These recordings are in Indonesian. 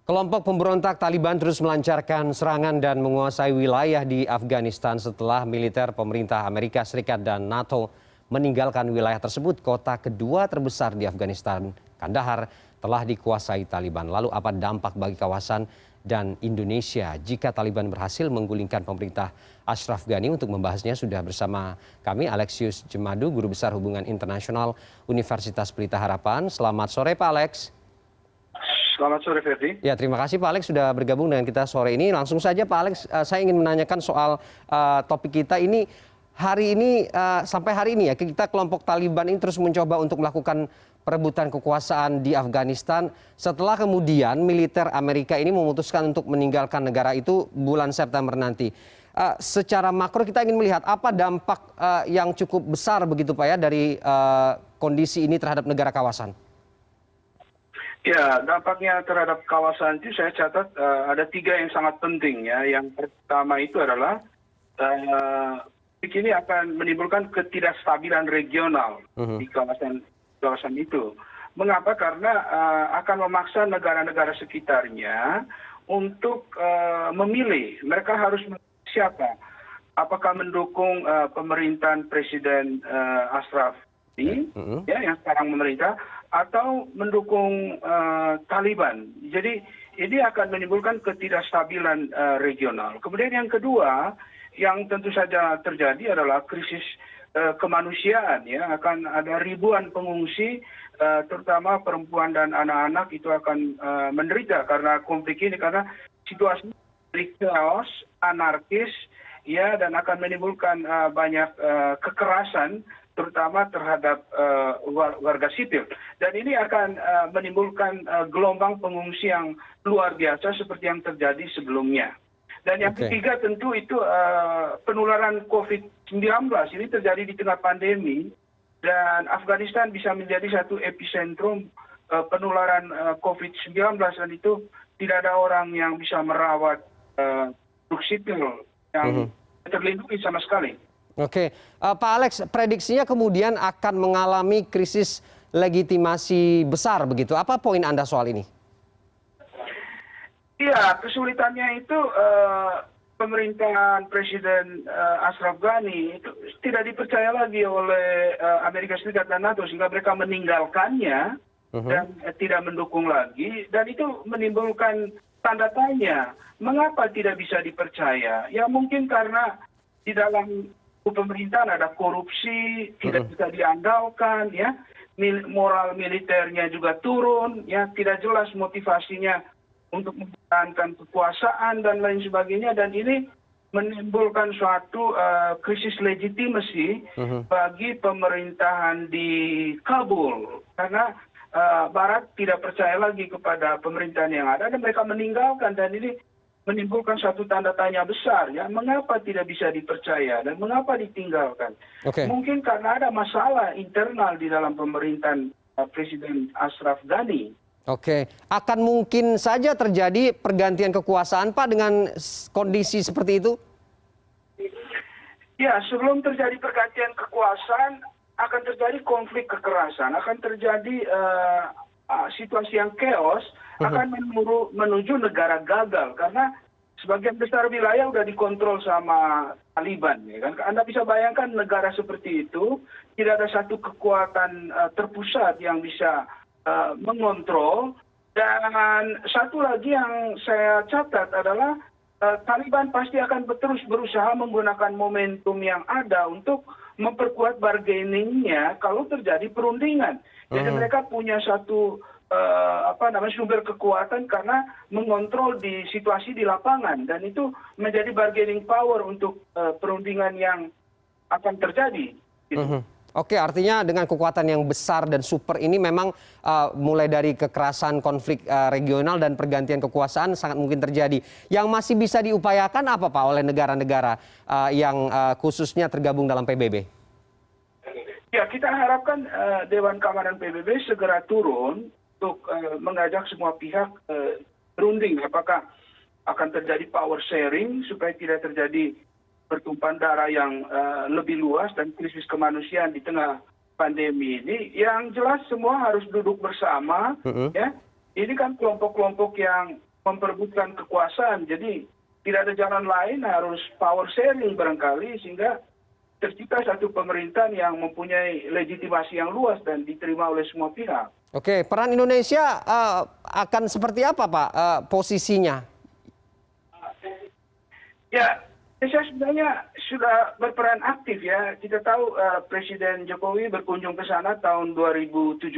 Kelompok pemberontak Taliban terus melancarkan serangan dan menguasai wilayah di Afghanistan setelah militer pemerintah Amerika Serikat dan NATO meninggalkan wilayah tersebut. Kota kedua terbesar di Afghanistan, Kandahar, telah dikuasai Taliban. Lalu apa dampak bagi kawasan dan Indonesia jika Taliban berhasil menggulingkan pemerintah Ashraf Ghani? Untuk membahasnya sudah bersama kami Alexius Jemadu, Guru Besar Hubungan Internasional Universitas Pelita Harapan. Selamat sore Pak Alex. Selamat sore, Ferdi. Ya, terima kasih Pak Alex sudah bergabung dengan kita sore ini. Langsung saja Pak Alex, saya ingin menanyakan soal topik kita ini. Hari ini, sampai hari ini ya, kita kelompok Taliban ini terus mencoba untuk melakukan perebutan kekuasaan di Afghanistan setelah kemudian militer Amerika ini memutuskan untuk meninggalkan negara itu bulan September nanti. Secara makro kita ingin melihat apa dampak yang cukup besar begitu Pak ya dari kondisi ini terhadap negara kawasan. Ya, dampaknya terhadap kawasan itu saya catat ada 3 yang sangat penting ya. Yang pertama itu adalah ini akan menimbulkan ketidakstabilan regional di kawasan itu. Mengapa? Karena akan memaksa negara-negara sekitarnya untuk memilih. Mereka harus memilih siapa? Apakah mendukung pemerintahan Presiden Ashraf Ghani ya, yang sekarang memerintah, atau mendukung Taliban. Jadi ini akan menimbulkan ketidakstabilan regional. Kemudian yang kedua, yang tentu saja terjadi adalah krisis kemanusiaan. Ya, akan ada ribuan pengungsi, terutama perempuan dan anak-anak itu akan menderita karena konflik ini, karena situasi chaos, anarkis, ya, dan akan menimbulkan banyak kekerasan, terutama terhadap warga sipil. Dan ini akan menimbulkan gelombang pengungsi yang luar biasa seperti yang terjadi sebelumnya. Dan yang ketiga tentu itu penularan COVID-19 ini terjadi di tengah pandemi, dan Afghanistan bisa menjadi satu epicentrum penularan COVID-19, dan itu tidak ada orang yang bisa merawat sipil yang terlindungi sama sekali. Oke, Pak Alex, prediksinya kemudian akan mengalami krisis legitimasi besar begitu. Apa poin Anda soal ini? Iya, kesulitannya itu pemerintahan Presiden Ashraf Ghani itu tidak dipercaya lagi oleh Amerika Serikat dan NATO, sehingga mereka meninggalkannya dan tidak mendukung lagi. Dan itu menimbulkan tanda tanya, mengapa tidak bisa dipercaya? Ya mungkin karena di dalam pemerintahan ada korupsi, tidak bisa diandalkan, ya, moral militernya juga turun, ya, tidak jelas motivasinya untuk mempertahankan kekuasaan dan lain sebagainya, dan ini menimbulkan suatu krisis legitimasi bagi pemerintahan di Kabul, karena Barat tidak percaya lagi kepada pemerintahan yang ada dan mereka meninggalkan, dan ini menimbulkan satu tanda tanya besar, ya, mengapa tidak bisa dipercaya dan mengapa ditinggalkan? Mungkin karena ada masalah internal di dalam pemerintahan Presiden Ashraf Ghani. Akan mungkin saja terjadi pergantian kekuasaan Pak dengan kondisi seperti itu? Ya, sebelum terjadi pergantian kekuasaan akan terjadi konflik kekerasan, akan terjadi situasi yang chaos, akan menuju negara gagal, karena sebagian besar wilayah sudah dikontrol sama Taliban. Ya kan? Anda bisa bayangkan negara seperti itu, tidak ada satu kekuatan terpusat yang bisa mengontrol. Dan satu lagi yang saya catat adalah Taliban pasti akan terus berusaha menggunakan momentum yang ada untuk memperkuat bargainingnya kalau terjadi perundingan. Jadi mereka punya satu sumber kekuatan karena mengontrol di situasi di lapangan, dan itu menjadi bargaining power untuk perundingan yang akan terjadi. Artinya dengan kekuatan yang besar dan super ini memang mulai dari kekerasan konflik regional dan pergantian kekuasaan sangat mungkin terjadi. Yang masih bisa diupayakan apa Pak oleh negara-negara yang khususnya tergabung dalam PBB? Ya, kita harapkan Dewan Keamanan PBB segera turun untuk mengajak semua pihak berunding apakah akan terjadi power sharing supaya tidak terjadi pertumpahan darah yang lebih luas dan krisis kemanusiaan di tengah pandemi ini. Yang jelas semua harus duduk bersama, ya. Ini kan kelompok-kelompok yang memperebutkan kekuasaan. Jadi tidak ada jalan lain, harus power sharing barangkali, sehingga tercipta satu pemerintahan yang mempunyai legitimasi yang luas dan diterima oleh semua pihak. Oke, peran Indonesia akan seperti apa, Pak, posisinya? Ya, Indonesia sebenarnya sudah berperan aktif ya. Kita tahu Presiden Jokowi berkunjung ke sana tahun 2017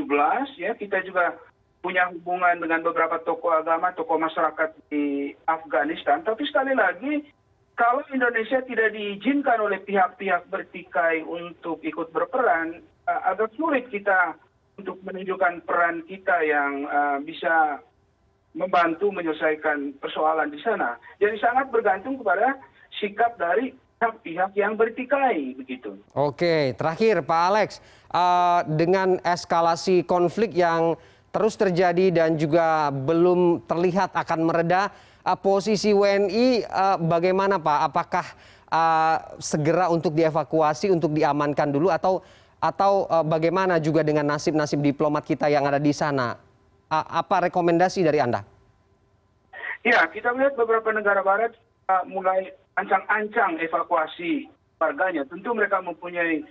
ya. Kita juga punya hubungan dengan beberapa tokoh agama, tokoh masyarakat di Afghanistan. Tapi sekali lagi, kalau Indonesia tidak diizinkan oleh pihak-pihak bertikai untuk ikut berperan, agak sulit kita untuk menunjukkan peran kita yang bisa membantu menyelesaikan persoalan di sana. Jadi sangat bergantung kepada sikap dari pihak-pihak yang bertikai begitu. Oke, terakhir Pak Alex, dengan eskalasi konflik yang terus terjadi dan juga belum terlihat akan mereda, posisi WNI bagaimana Pak? Apakah segera untuk dievakuasi, untuk diamankan dulu atau bagaimana juga dengan nasib-nasib diplomat kita yang ada di sana? Apa rekomendasi dari Anda? Ya, kita melihat beberapa negara barat mulai ancang-ancang evakuasi warganya. Tentu mereka mempunyai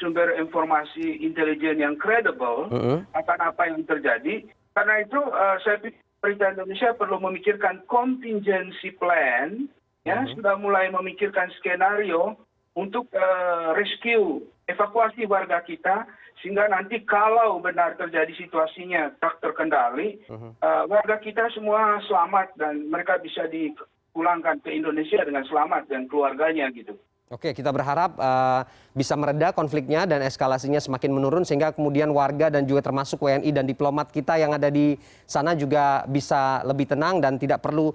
sumber informasi intelijen yang kredibel akan apa yang terjadi. Karena itu saya pikir pemerintah Indonesia perlu memikirkan contingency plan, ya sudah mulai memikirkan skenario untuk rescue, evakuasi warga kita, sehingga nanti kalau benar terjadi situasinya tak terkendali, warga kita semua selamat dan mereka bisa dipulangkan ke Indonesia dengan selamat dan keluarganya gitu. Oke, kita berharap bisa mereda konfliknya dan eskalasinya semakin menurun sehingga kemudian warga dan juga termasuk WNI dan diplomat kita yang ada di sana juga bisa lebih tenang dan tidak perlu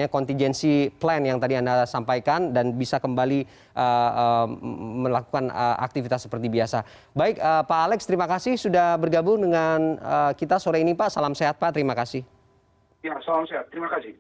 contingency plan yang tadi Anda sampaikan dan bisa kembali melakukan aktivitas seperti biasa. Baik, Pak Alex, terima kasih sudah bergabung dengan kita sore ini, Pak. Salam sehat, Pak. Terima kasih. Ya, salam sehat. Terima kasih.